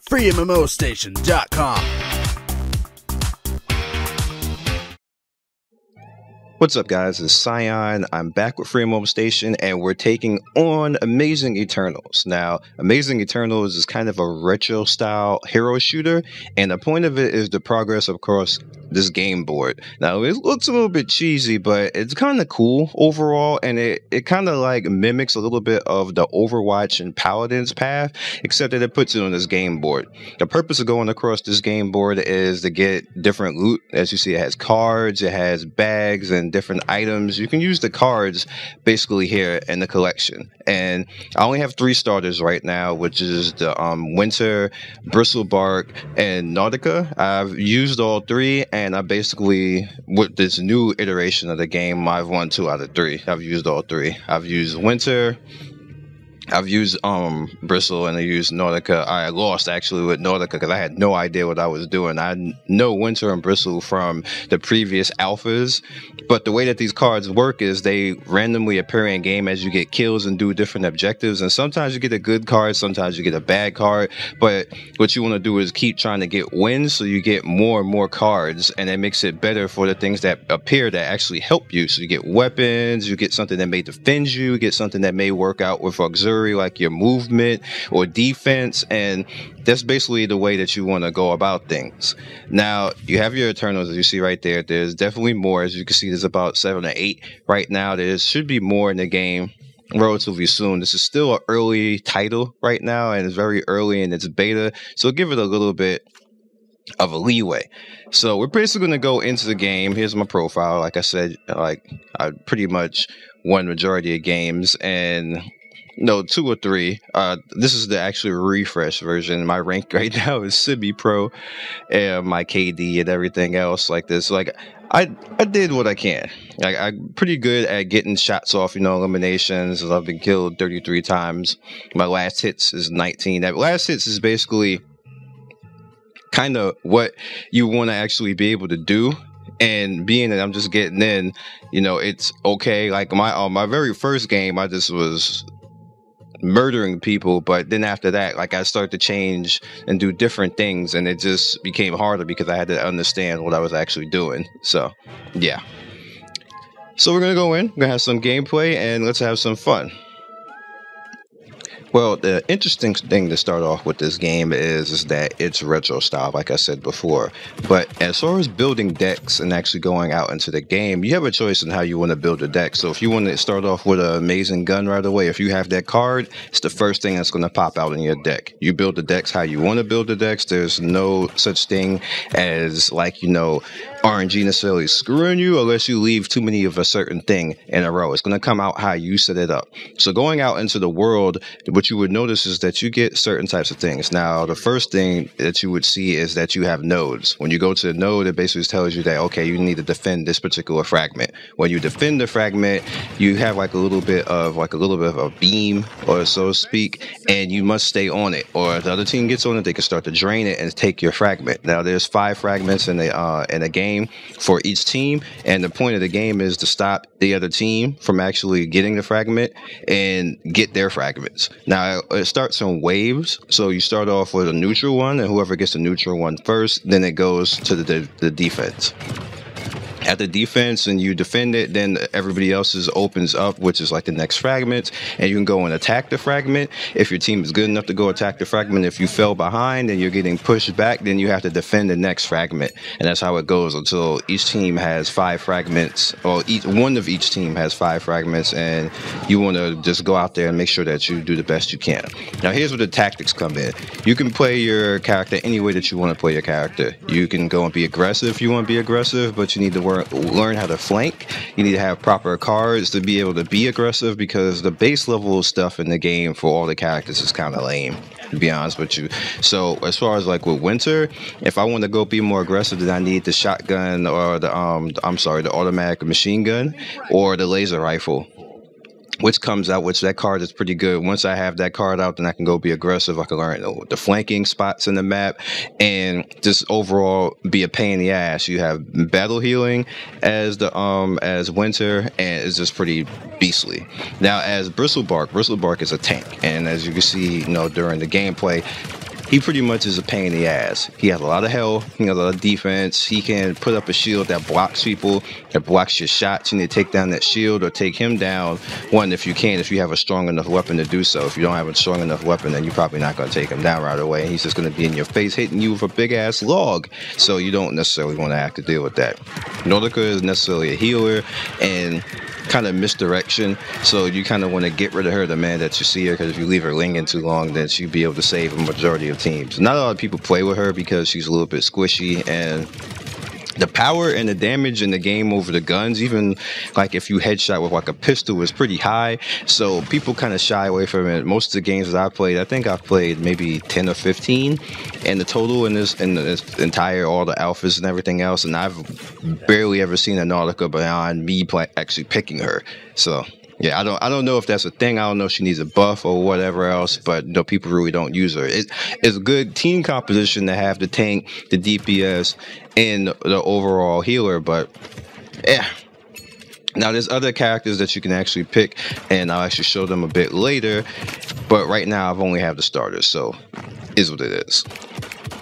FreeMMOStation.com. What's up, guys? It's Cyan. I'm back with FreeMMOStation, and we're taking on Amazing Eternals. Now, Amazing Eternals is kind of a retro-style hero shooter, and the point of it is the progress across this game board. Now, it looks a little bit cheesy, but it's kind of cool overall, and it kind of like mimics a little bit of the Overwatch and Paladins path, except that it puts it on this game board. The purpose of going across this game board is to get different loot. As you see, it has cards, it has bags, and different items. You can use the cards basically here in the collection. And I only have 3 starters right now, which is the Winter, Bristlebark, and Nautica. I've used all 3, and I basically, with this new iteration of the game, I've won 2 out of 3. I've used all 3. I've used Winter, I've used Bristle, and I used Nautica. I lost actually with Nautica because I had no idea what I was doing. I know Winter and Bristle from the previous alphas, but the way that these cards work is they randomly appear in game as you get kills and do different objectives, and sometimes you get a good card, sometimes you get a bad card, but what you want to do is keep trying to get wins so you get more and more cards, and it makes it better for the things that appear that actually help you. So you get weapons, you get something that may defend you get something that may work out with auxiliary like your movement or defense, and that's basically the way that you want to go about things. Now, you have your Eternals, as you see right there. There's definitely more. As you can see, there's about 7 or 8 right now. There should be more in the game relatively soon. This is still an early title right now, and it's very early in its beta, so give it a little bit of a leeway. So we're basically going to go into the game. Here's my profile. Like I said, I pretty much won majority of games, and no, 2 or 3. This is the actual refresh version. My rank right now is semi-pro, and my KD and everything else like this. Like I did what I can. I'm pretty good at getting shots off, eliminations. I've been killed 33 times. My last hits is 19. That last hits is basically kind of what you want to actually be able to do. And being that I'm just getting in, it's okay. Like my very first game, I just was murdering people, but then after that, I started to change and do different things, and it just became harder because I had to understand what I was actually doing. So yeah, so we're gonna go in, we're gonna have some gameplay, and let's have some fun. Well, the interesting thing to start off with this game is that it's retro style, like I said before. But as far as building decks and actually going out into the game, you have a choice in how you want to build a deck. So if you want to start off with an amazing gun right away, if you have that card, it's the first thing that's going to pop out in your deck. You build the decks how you want to build the decks. There's no such thing as RNG necessarily screwing you unless you leave too many of a certain thing in a row. It's going to come out how you set it up. So going out into the world, what you would notice is that you get certain types of things. Now, the first thing that you would see is that you have nodes. When you go to a node, it basically tells you that, okay, you need to defend this particular fragment. When you defend the fragment, you have a little bit of a beam, or so to speak, and you must stay on it. Or if the other team gets on it, they can start to drain it and take your fragment. Now, there's 5 fragments in a game for each team, and the point of the game is to stop the other team from actually getting the fragment and get their fragments. Now, it starts in waves, so you start off with a neutral one, and whoever gets the neutral one first, then it goes to the defense. At the defense and you defend it, then everybody else's opens up, which is like the next fragment, and you can go and attack the fragment. If your team is good enough to go attack the fragment, if you fell behind and you're getting pushed back, then you have to defend the next fragment, and that's how it goes until each team has 5 fragments, or one of each team has 5 fragments, and you want to just go out there and make sure that you do the best you can. Now, here's where the tactics come in. You can play your character any way that you want to play your character. You can go and be aggressive if you want to be aggressive, but you need to learn how to flank. You need to have proper cards to be able to be aggressive, because the base level stuff in the game for all the characters is kind of lame, to be honest with you. So as far as with Winter, if I want to go be more aggressive, then I need the shotgun, or the automatic machine gun, or the laser rifle. which comes out, which that card is pretty good. Once I have that card out, then I can go be aggressive. I can learn the flanking spots in the map and just overall be a pain in the ass. You have battle healing as the as Winter, and it's just pretty beastly. Now as Bristlebark is a tank, and as you can see, during the gameplay, he pretty much is a pain in the ass. He has a lot of health, he has a lot of defense. He can put up a shield that blocks people, that blocks your shots. You need to take down that shield or take him down. One, if you can, if you have a strong enough weapon to do so. If you don't have a strong enough weapon, then you're probably not going to take him down right away. He's just going to be in your face, hitting you with a big ass log. So you don't necessarily want to have to deal with that. Nordica is necessarily a healer and kind of misdirection, so you kind of want to get rid of her the minute that you see her, because if you leave her lingering too long, then she'll be able to save a majority of teams. Not a lot of people play with her because she's a little bit squishy, and the power and the damage in the game over the guns, even like if you headshot with like a pistol, is pretty high. So people kind of shy away from it. Most of the games that I played, I think I've played maybe 10 or 15 and the total in this entire, all the alphas and everything else. And I've barely ever seen a Nautica beyond me actually picking her. So yeah, I don't know if that's a thing. I don't know if she needs a buff or whatever else, but no, people really don't use her. It's a good team composition to have the tank, the DPS, and the overall healer, but yeah. Now there's other characters that you can actually pick, and I'll actually show them a bit later, but right now I've only have the starters, so is what it is.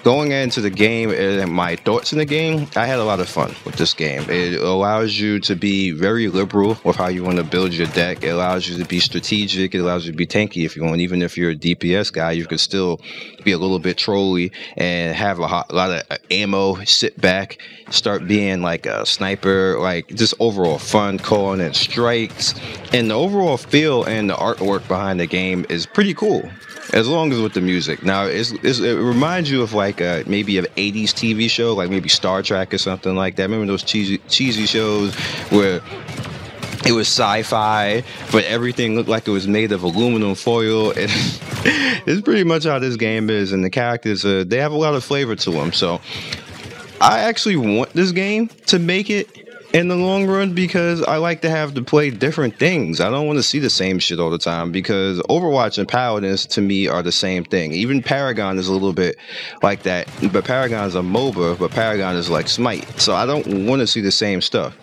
Going into the game and my thoughts in the game, I had a lot of fun with this game. It allows you to be very liberal with how you want to build your deck. It allows you to be strategic. It allows you to be tanky if you want. Even if you're a DPS guy, you could still be a little bit trolly and have a lot of ammo, sit back, start being like a sniper, like just overall fun, calling in strikes. And the overall feel and the artwork behind the game is pretty cool, as long as with the music. Now, it reminds you of like maybe an 80s TV show, like maybe Star Trek or something like that. Remember those cheesy shows where it was sci-fi, but everything looked like it was made of aluminum foil? It's pretty much how this game is, and the characters, they have a lot of flavor to them. So I actually want this game to make it in the long run, because I like to have to play different things. I don't want to see the same shit all the time, because Overwatch and Paladins to me are the same thing. Even Paragon is a little bit like that, but Paragon is a MOBA, but Paragon is like Smite. So I don't want to see the same stuff.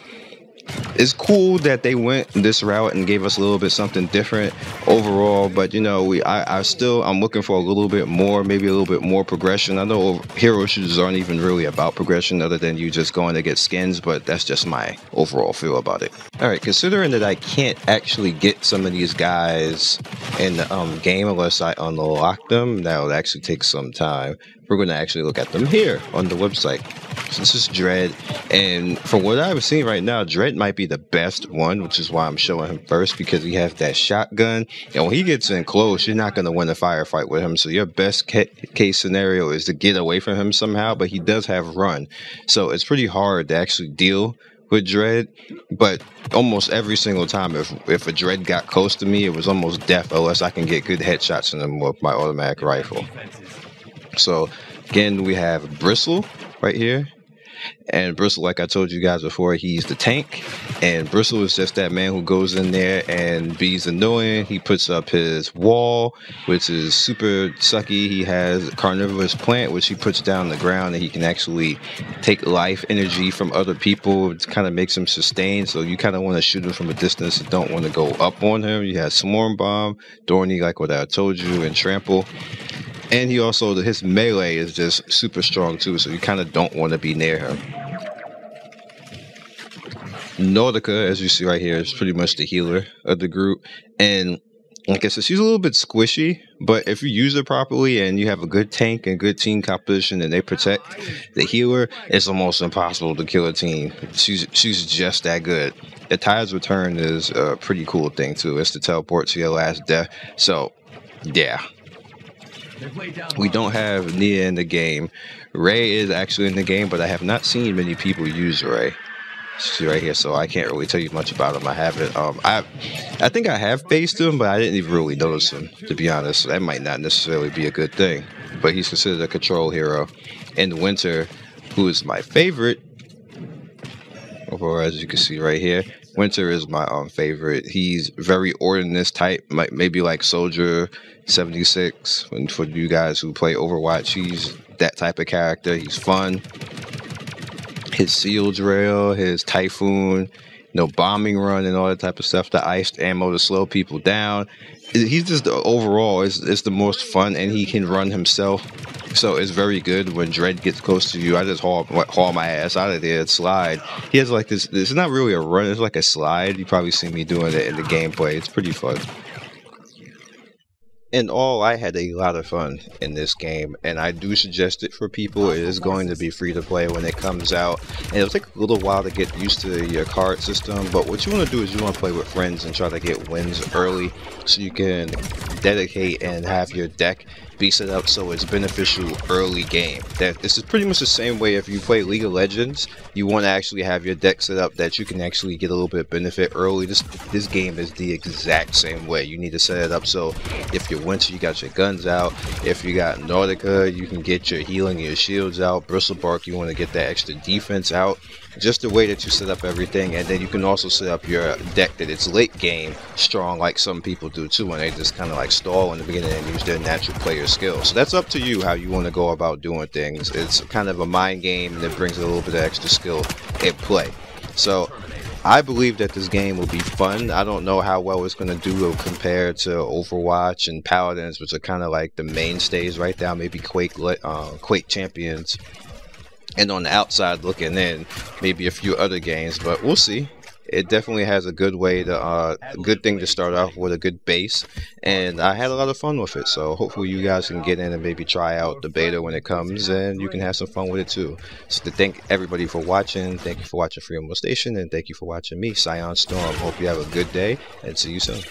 It's cool that they went this route and gave us a little bit something different overall, but you know, I'm looking for a little bit more, maybe a little bit more progression. I know hero shooters aren't even really about progression other than you just going to get skins, but that's just my overall feel about it. Alright, considering that I can't actually get some of these guys in the game unless I unlock them, that will actually take some time. We're going to actually look at them here on the website. So this is Dread, and from what I've seen right now, Dread might be the best one, which is why I'm showing him first, because he has that shotgun, and when he gets in close, you're not going to win a firefight with him. So your best case scenario is to get away from him somehow, but he does have run, so it's pretty hard to actually deal with Dread. But almost every single time, if a Dread got close to me, it was almost death unless I can get good headshots in him with my automatic rifle. So again, we have Bristle right here. And Bristle, like I told you guys before, he's the tank. And Bristle is just that man who goes in there and be's annoying. He puts up his wall, which is super sucky. He has a carnivorous plant, which he puts down on the ground, and he can actually take life energy from other people. It kind of makes him sustain. So you kind of want to shoot him from a distance. You don't want to go up on him. You have Swarm Bomb, Thorny, like what I told you, and Trample. And he also, his melee is just super strong too, so you kind of don't want to be near him. Nordica, as you see right here, is pretty much the healer of the group. And like I said, she's a little bit squishy, but if you use her properly and you have a good tank and good team composition and they protect the healer, it's almost impossible to kill a team. She's just that good. The Tide's Return is a pretty cool thing too. It's to teleport to your last death. So, yeah. We don't have Nia in the game. Ray is actually in the game, but I have not seen many people use Ray. See right here, so I can't really tell you much about him. I haven't. I think I have faced him, but I didn't even really notice him, to be honest. That might not necessarily be a good thing, but he's considered a control hero. In Winter, who is my favorite, or as you can see right here, Winter is my favorite. He's very ordinance type, maybe like Soldier 76. And for you guys who play Overwatch, he's that type of character. He's fun. His Seal Drill, his Typhoon, no bombing run and all that type of stuff. The iced ammo to slow people down. He's just overall is the most fun, and he can run himself. So it's very good when Dread gets close to you. I just haul my ass out of there and slide. He has like this. It's not really a run. It's like a slide. You probably see me doing it in the gameplay. It's pretty fun. In all, I had a lot of fun in this game, and I do suggest it for people. It is going to be free to play when it comes out, and it'll take a little while to get used to your card system, but what you want to do is you want to play with friends and try to get wins early so you can dedicate and have your deck be set up so it's beneficial early game. This is pretty much the same way if you play League of Legends. You want to actually have your deck set up that you can actually get a little bit of benefit early. This game is the exact same way. You need to set it up so if you're winter, you got your guns out. If you got Nautica, you can get your healing and your shields out. Bristlebark, you want to get that extra defense out. Just the way that you set up everything, and then you can also set up your deck that it's late game strong, like some people do too, when they just kind of like stall in the beginning and use their natural player skill. So that's up to you how you want to go about doing things. It's kind of a mind game, and it brings a little bit of extra skill in play. So I believe that this game will be fun. I don't know how well it's going to do compared to Overwatch and Paladins, which are kind of like the mainstays right now. Maybe Quake Champions. And on the outside looking in, maybe a few other games, but we'll see. It definitely has a good way to, a good thing to start off with, a good base, and I had a lot of fun with it. So hopefully you guys can get in and maybe try out the beta when it comes, and you can have some fun with it too. So to thank everybody for watching. Thank you for watching FreeMMOStation, and thank you for watching me, Scion Storm. Hope you have a good day, and see you soon.